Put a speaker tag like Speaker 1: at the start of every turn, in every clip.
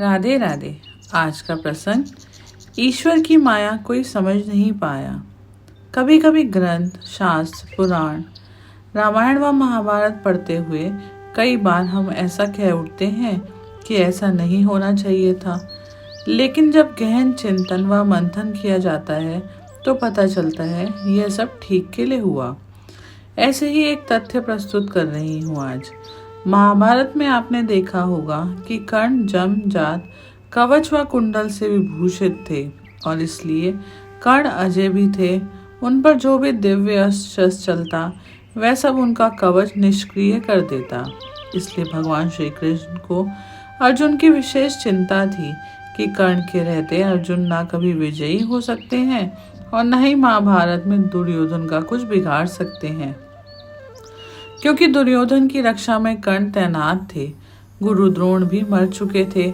Speaker 1: राधे राधे। आज का प्रसंग, ईश्वर की माया कोई समझ नहीं पाया। कभी कभी ग्रंथ, शास्त्र, पुराण, रामायण व महाभारत पढ़ते हुए कई बार हम ऐसा कह उठते हैं कि ऐसा नहीं होना चाहिए था। लेकिन जब गहन चिंतन व मंथन किया जाता है तो पता चलता है यह सब ठीक के लिए हुआ। ऐसे ही एक तथ्य प्रस्तुत कर रही हूँ आज। महाभारत में आपने देखा होगा कि कर्ण जम जात कवच व कुंडल से विभूषित थे और इसलिए कर्ण अजय भी थे। उन पर जो भी दिव्य अस्त्र शस्त्र चलता वह सब उनका कवच निष्क्रिय कर देता। इसलिए भगवान श्री कृष्ण को अर्जुन की विशेष चिंता थी कि कर्ण के रहते अर्जुन ना कभी विजयी हो सकते हैं और न ही महाभारत में दुर्योधन का कुछ बिगाड़ सकते हैं, क्योंकि दुर्योधन की रक्षा में कर्ण तैनात थे। गुरु द्रोण भी मर चुके थे,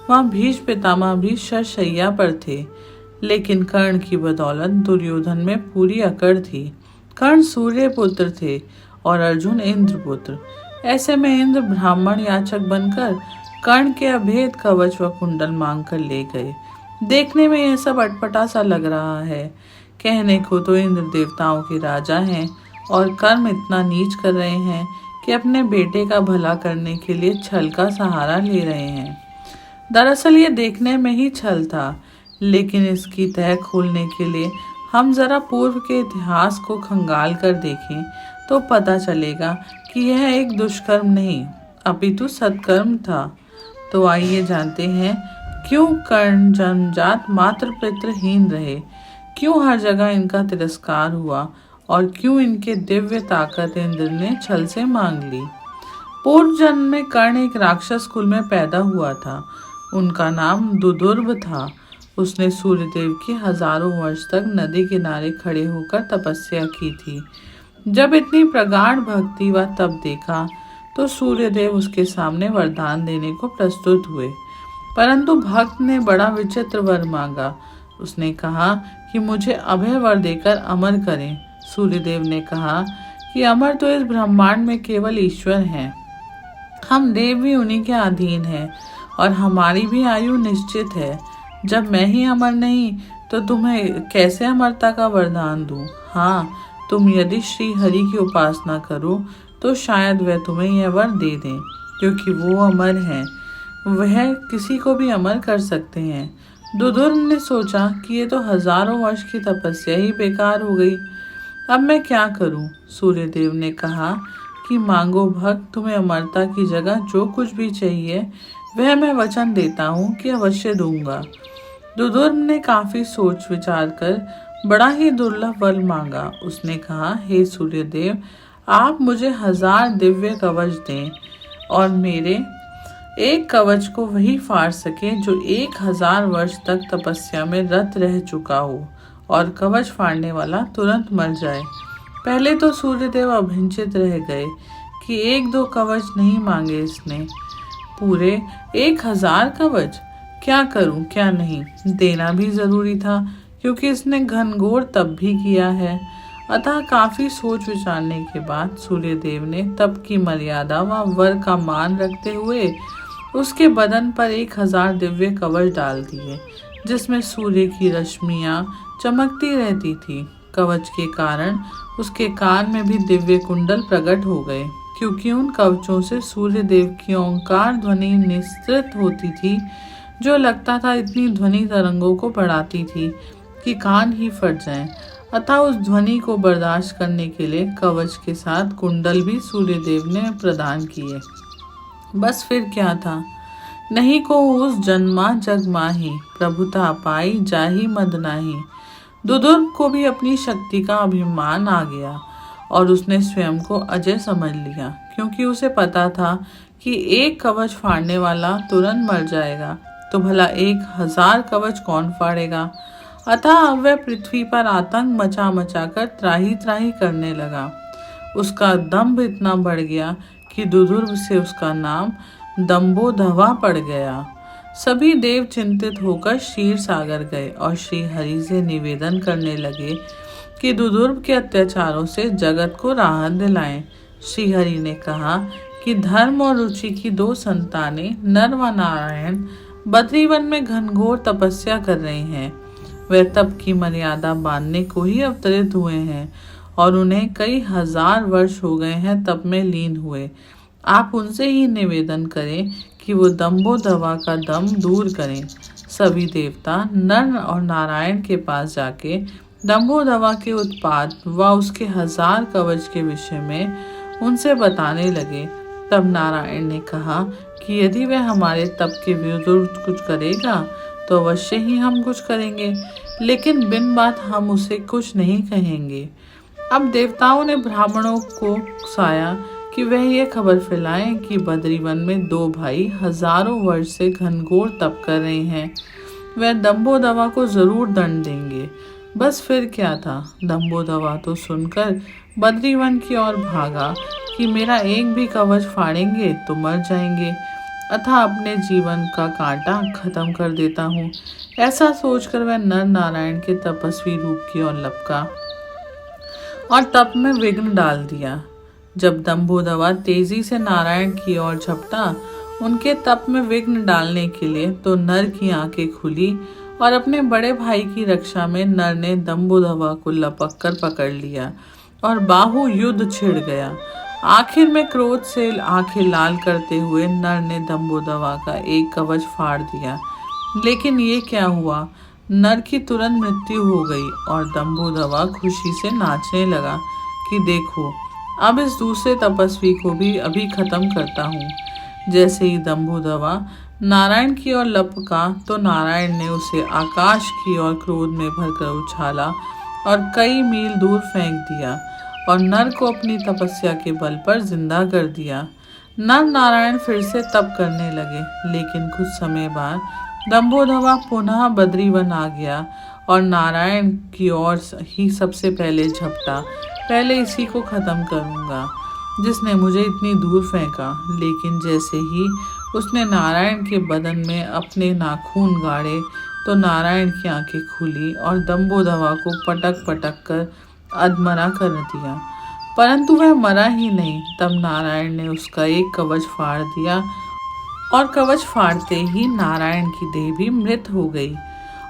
Speaker 1: वहाँ भीष्म पितामह भी शरशैया पर थे, लेकिन कर्ण की बदौलत दुर्योधन में पूरी अकड़ थी। कर्ण सूर्य पुत्र थे और अर्जुन इंद्र पुत्र। ऐसे में इंद्र ब्राह्मण याचक बनकर कर्ण के अभेद कवच व कुंडल मांग कर ले गए। देखने में यह सब अटपटा सा लग रहा है। कहने को तो इंद्र देवताओं के राजा हैं और कर्म इतना नीच कर रहे हैं कि अपने बेटे का भला करने के लिए छल का सहारा ले रहे हैं। दरअसल ये देखने में ही छल था, लेकिन इसकी तह खोलने के लिए हम जरा पूर्व के इतिहास को खंगाल कर देखें तो पता चलेगा कि यह एक दुष्कर्म नहीं अपितु सत्कर्म था। तो आइए जानते हैं क्यों कर्ण जन्मजात मात्र पितृहीन रहे, क्यों हर जगह इनका तिरस्कार हुआ और क्यों इनके दिव्य ताकत इंद्र ने छल से मांग ली। पूर्व जन्म में कर्ण एक राक्षस कुल में पैदा हुआ था। उनका नाम दुदुर्भ था। उसने सूर्यदेव की हजारों वर्ष तक नदी किनारे खड़े होकर तपस्या की थी। जब इतनी प्रगाढ़ भक्ति व तप देखा तो सूर्यदेव उसके सामने वरदान देने को प्रस्तुत हुए, परंतु भक्त ने बड़ा विचित्र वर मांगा। उसने कहा कि मुझे अभय वर देकर अमर करें। सूर्यदेव ने कहा कि अमर तो इस ब्रह्मांड में केवल ईश्वर हैं, हम देव भी उन्हीं के अधीन हैं और हमारी भी आयु निश्चित है। जब मैं ही अमर नहीं तो तुम्हें कैसे अमरता का वरदान दूं? हाँ, तुम यदि श्री हरि की उपासना करो तो शायद वह तुम्हें यह वर दे दें, क्योंकि वो अमर हैं, वह किसी को भी अमर कर सकते हैं। दुदुर्भ ने सोचा कि ये तो हजारों वर्ष की तपस्या ही बेकार हो गई, अब मैं क्या करूं? सूर्यदेव ने कहा कि मांगो भक्त, तुम्हें अमरता की जगह जो कुछ भी चाहिए वह मैं वचन देता हूं कि अवश्य दूंगा। दुदुर्भ ने काफी सोच विचार कर बड़ा ही दुर्लभ वर मांगा। उसने कहा, हे सूर्यदेव, आप मुझे 1000 दिव्य कवच दें और मेरे एक कवच को वही फाड़ सके जो 1000 वर्ष तक तपस्या में रत रह चुका हो और कवच फाड़ने वाला तुरंत मर जाए। पहले तो सूर्यदेव अभिंचित रह गए कि 1-2 कवच नहीं मांगे इसने, पूरे 1000 कवच। क्या करूं क्या नहीं, देना भी जरूरी था क्योंकि इसने घनघोर तप भी किया है। अतः काफी सोच विचारने के बाद सूर्यदेव ने तप की मर्यादा व वर का मान रखते हुए उसके बदन पर 1000 दिव्य कवच डाल दिए, जिसमें सूर्य की रश्मियां चमकती रहती थी। कवच के कारण उसके कान में भी दिव्य कुंडल प्रकट हो गए, क्योंकि उन कवचों से सूर्यदेव की ओंकार ध्वनि निस्तृत होती थी, जो लगता था इतनी ध्वनि तरंगों को बढ़ाती थी कि कान ही फट जाएं। अतः उस ध्वनि को बर्दाश्त करने के लिए कवच के साथ कुंडल भी सूर्यदेव ने प्रदान किए। बस फिर क्या था, नहीं को उस जन्मा जग माही, प्रभुता पाई जाही मद नाही। दुदुर्भ को भी अपनी शक्ति का अभिमान आ गया और उसने स्वयं को अजय समझ लिया, क्योंकि उसे पता था कि एक कवच फाड़ने वाला तुरंत मर जाएगा, तो भला 1000 कवच कौन फाड़ेगा। अतः अब वह पृथ्वी पर आतंक मचा मचा कर त्राही त्राही करने लगा। उसका दंभ इतना बढ़ गया कि दुदुर्भ से उसका नाम दंभोधवा पड़ गया। सभी देव चिंतित होकर क्षीर सागर गए और श्री हरि से निवेदन करने लगे कि दुदुर्भ के अत्याचारों से जगत को राहत दिलाएं। श्री हरि ने कहा कि धर्म और रुचि की 2 संतानें नर व नारायण बद्रीवन में घनघोर तपस्या कर रहे हैं। वे तप की मर्यादा बांधने को ही अवतरित हुए हैं और उन्हें कई हजार वर्ष हो गए हैं तप में लीन हुए। आप उनसे ही निवेदन करें कि वो दंभोदवा का दम दूर करें। सभी देवता नर और नारायण के पास जाके दंभोदवा के उत्पात व उसके 1000 कवच के विषय में उनसे बताने लगे। तब नारायण ने कहा कि यदि वह हमारे तप के विरुद्ध कुछ करेगा तो अवश्य ही हम कुछ करेंगे, लेकिन बिन बात हम उसे कुछ नहीं कहेंगे। अब देवताओं ने ब्राह्मणों को उकसाया कि वह यह खबर फैलाएं कि बद्रीवन में 2 भाई हजारों वर्ष से घनघोर तप कर रहे हैं। वह दंभोदवा को जरूर दंड देंगे। बस फिर क्या था, दंभोदवा तो सुनकर बद्रीवन की ओर भागा कि मेरा एक भी कवच फाड़ेंगे तो मर जाएंगे, अतः अपने जीवन का कांटा खत्म कर देता हूँ। ऐसा सोचकर वह नर नारायण के तपस्वी रूप की ओर लपका और तप में विघ्न डाल दिया। जब दंभोदवा तेजी से नारायण की ओर झपटा उनके तप में विघ्न डालने के लिए, तो नर की आंखें खुली और अपने बड़े भाई की रक्षा में नर ने दंभोदवा को लपक कर पकड़ लिया और बाहु युद्ध छिड़ गया। आखिर में क्रोध से आंखें लाल करते हुए नर ने दंभोदवा का एक कवच फाड़ दिया। लेकिन ये क्या हुआ, नर की तुरंत मृत्यु हो गई और दंभोदवा खुशी से नाचने लगा कि देखो, अब इस दूसरे तपस्वी को भी अभी खत्म करता हूँ। जैसे ही दंभोदवा नारायण की ओर लपका तो नारायण ने उसे आकाश की ओर क्रोध में भरकर उछाला और कई मील दूर फेंक दिया और नर को अपनी तपस्या के बल पर जिंदा कर दिया। नर नारायण फिर से तप करने लगे, लेकिन कुछ समय बाद दंभोदवा पुनः बद्रीवन आ गया और नारायण की ओर ही सबसे पहले झपटा। पहले इसी को खत्म करूंगा जिसने मुझे इतनी दूर फेंका। लेकिन जैसे ही उसने नारायण के बदन में अपने नाखून गाड़े तो नारायण की आंखें खुली और दंभोदवा को पटक पटक कर अधमरा कर दिया, परंतु वह मरा ही नहीं। तब नारायण ने उसका एक कवच फाड़ दिया और कवच फाड़ते ही नारायण की देह भी मृत हो गई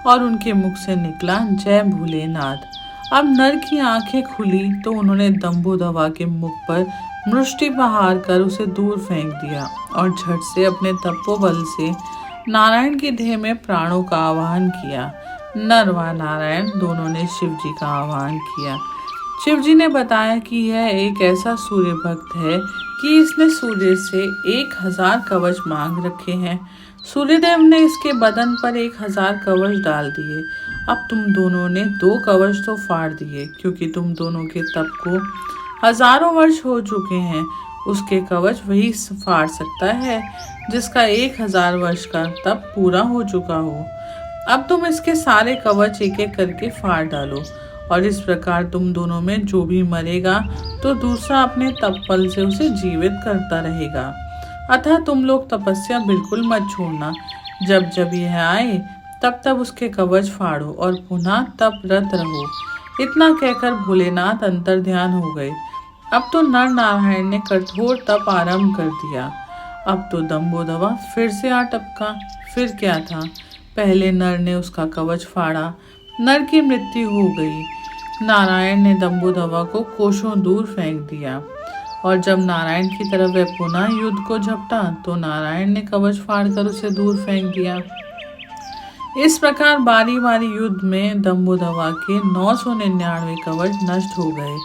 Speaker 1: और उनके मुख से निकला जय भोलेनाथ। अब नर की आंखें खुली तो उन्होंने दंभोदवा के मुख पर मुष्टि बहार कर उसे दूर फेंक दिया और झट से अपने तपोबल से नारायण की देह में प्राणों का आवाहन किया। नर व नारायण दोनों ने शिव जी का आह्वान किया। शिव जी ने बताया कि यह एक ऐसा सूर्य भक्त है कि इसने सूर्य से 1000 कवच मांग रखे हैं। सूर्यदेव ने इसके बदन पर 1000 कवच डाल दिए। अब तुम दोनों ने 2 कवच तो फाड़ दिए, क्योंकि तुम दोनों के तप को हजारों वर्ष हो चुके हैं। उसके कवच वही फाड़ सकता है जिसका 1000 वर्ष का तप पूरा हो चुका हो। अब तुम इसके सारे कवच एक एक करके फाड़ डालो और इस प्रकार तुम दोनों में जो भी मरेगा तो दूसरा अपने तप बल से उसे जीवित करता रहेगा। अतः तुम लोग तपस्या बिल्कुल मत छोड़ना। जब जब यह आए तब तब उसके कवच फाड़ो और पुनः तपरत रहो। इतना कहकर भोलेनाथ अंतर ध्यान हो गए। अब तो नर नारायण ने कठोर तप आरंभ कर दिया। अब तो दंभोदवा फिर से आ टपका। फिर क्या था, पहले नर ने उसका कवच फाड़ा, नर की मृत्यु हो गई। नारायण ने दंभोदवा को कोसों दूर फेंक दिया और जब नारायण की तरफ वह पुनः युद्ध को झपटा तो नारायण ने कवच फाड़कर उसे दूर फेंक दिया। इस प्रकार बारी बारी युद्ध में दंभोदवा के 999 कवच नष्ट हो गए।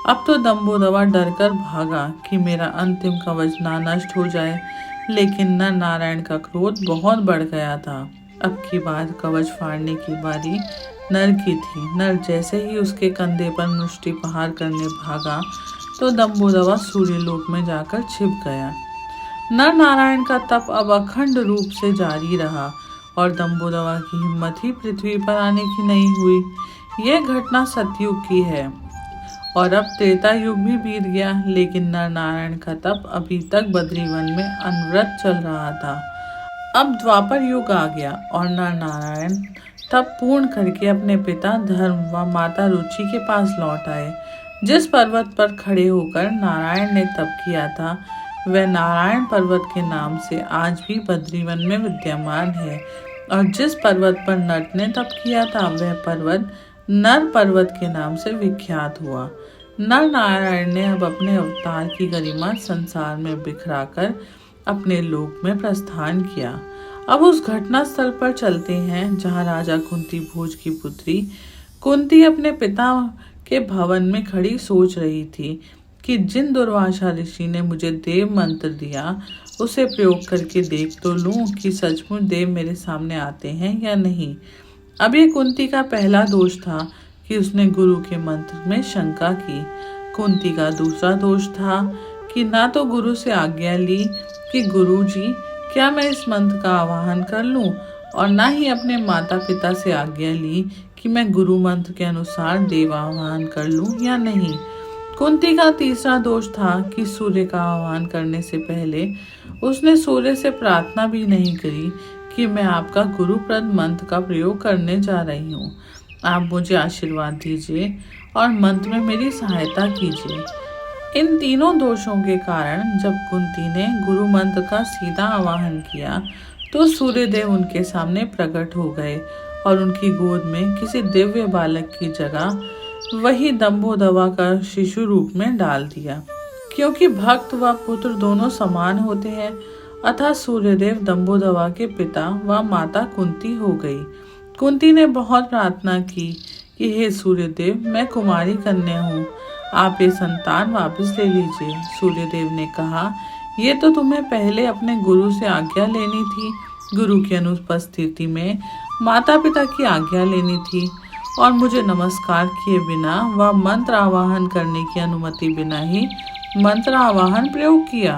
Speaker 1: अब तो दंभोदवा डरकर भागा कि मेरा अंतिम कवच ना नष्ट हो जाए, लेकिन नर नारायण का क्रोध बहुत बढ़ गया था। अब की बार कवच फाड़ने की बारी नर की थी। नर जैसे ही उसके कंधे पर मुष्टि प्रहार करने भागा तो दंभोदवा सूर्यलोक में जाकर छिप गया। नर नारायण का तप अब अखंड रूप से जारी रहा और दंभोदवा की हिम्मत ही पृथ्वी पर आने की नहीं हुई। यह घटना सतयुग की है और अब त्रेता युग भी बीत गया, लेकिन नर नारायण का तप अभी तक बद्रीवन में अनवरत चल रहा था। अब द्वापर युग आ गया और नर नारायण तप पूर्ण करके अपने पिता धर्म व माता रुचि के पास लौट आए। जिस पर्वत पर खड़े होकर नारायण ने तप किया था वह नारायण पर्वत के नाम से आज भी बद्रीवन में विद्यमान है, और जिस पर्वत पर नर ने तप किया था वह पर्वत नर पर्वत के नाम से विख्यात हुआ। नर नारायण ने अब अपने अवतार की गरिमा संसार में बिखराकर अपने लोक में प्रस्थान किया। अब उस घटना स्थल पर चलते हैं जहाँ राजा कुंती भोज की पुत्री कुंती अपने पिता के भवन में खड़ी सोच रही थी कि जिन दुर्वासा ऋषि ने मुझे देव मंत्र दिया उसे प्रयोग करके देख तो लूं कि सचमुच देव मेरे सामने आते हैं या नहीं। अब ये कुंती का पहला दोष था कि उसने गुरु के मंत्र में शंका की। कुंती का दूसरा दोष था कि ना तो गुरु से आज्ञा ली कि गुरु जी क्या मैं इस मंत्र का आवाहन कर लूं, और ना ही अपने माता पिता से आज्ञा ली कि मैं गुरु मंत्र के अनुसार देव आवाहन कर लूं या नहीं। कुंती का तीसरा दोष था कि सूर्य का आह्वान करने से पहले उसने सूर्य से प्रार्थना भी नहीं करी कि मैं आपका गुरुप्रद मंत्र का प्रयोग करने जा रही हूँ, आप मुझे आशीर्वाद दीजिए और मंत्र में मेरी सहायता कीजिए। इन तीनों दोषों के कारण जब कुंती ने गुरु मंत्र का सीधा आवाहन किया तो सूर्यदेव उनके सामने प्रकट हो गए और उनकी गोद में किसी दिव्य बालक की जगह वही दंभोदवा का शिशु रूप में डाल दिया। क्योंकि भक्त व पुत्र दोनों समान होते हैं, अतः सूर्यदेव दंभोदवा के पिता व माता कुंती हो गई। कुंती ने बहुत प्रार्थना की कि हे सूर्यदेव, मैं कुमारी कन्या हूँ, आप ये संतान वापस ले लीजिए। सूर्यदेव ने कहा, ये तो तुम्हें पहले अपने गुरु से आज्ञा लेनी थी, गुरु की अनुपस्थिति में माता पिता की आज्ञा लेनी थी, और मुझे नमस्कार किए बिना व मंत्र आवाहन करने की अनुमति बिना ही मंत्र आवाहन प्रयोग किया।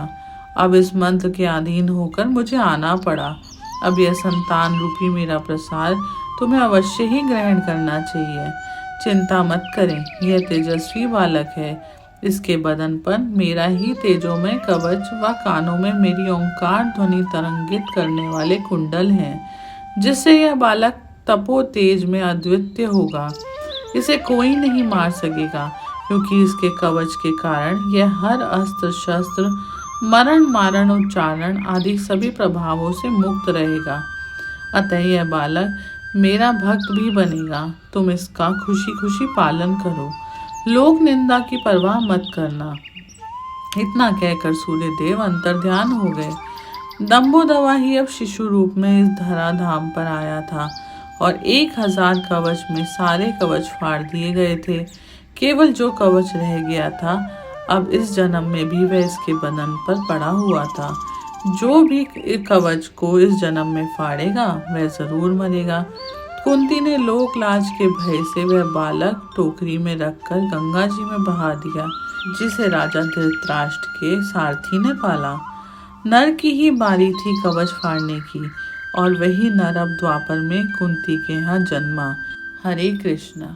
Speaker 1: अब इस मंत्र के अधीन होकर मुझे आना पड़ा। अब यह संतान रूपी मेरा प्रसाद तुम्हें अवश्य ही ग्रहण करना चाहिए। चिंता मत करें, यह तेजस्वी बालक है, इसके बदन पर मेरा ही तेजोमय कवच व कानों में मेरी ओंकार ध्वनि तरंगित करने वाले कुंडल हैं, जिससे यह बालक तपो तेज में अद्वितीय होगा। इसे कोई नहीं मार सकेगा, क्योंकि इसके कवच के कारण यह हर अस्त्र शस्त्र मरण मारण उच्चारण आदि सभी प्रभावों से मुक्त रहेगा। अतः यह बालक मेरा भक्त भी बनेगा। तुम इसका खुशी खुशी पालन करो, लोक निंदा की परवाह मत करना। इतना कहकर सूर्यदेव अंतर्ध्यान हो गए। दंभोदवा ही अब शिशु रूप में इस धरा धाम पर आया था और 1000 कवच में सारे कवच फाड़ दिए गए थे। केवल जो कवच रह गया था अब इस जन्म में भी वह इसके बदन पर पड़ा हुआ था। जो भी कवच को इस जन्म में फाड़ेगा वह जरूर मरेगा। कुंती ने लोक लाज के भय से वह बालक टोकरी में रखकर गंगा जी में बहा दिया, जिसे राजा धृतराष्ट्र के सारथी ने पाला। नर की ही बारी थी कवच फाड़ने की, और वही नर अब द्वापर में कुंती के यहाँ जन्मा। हरे कृष्णा।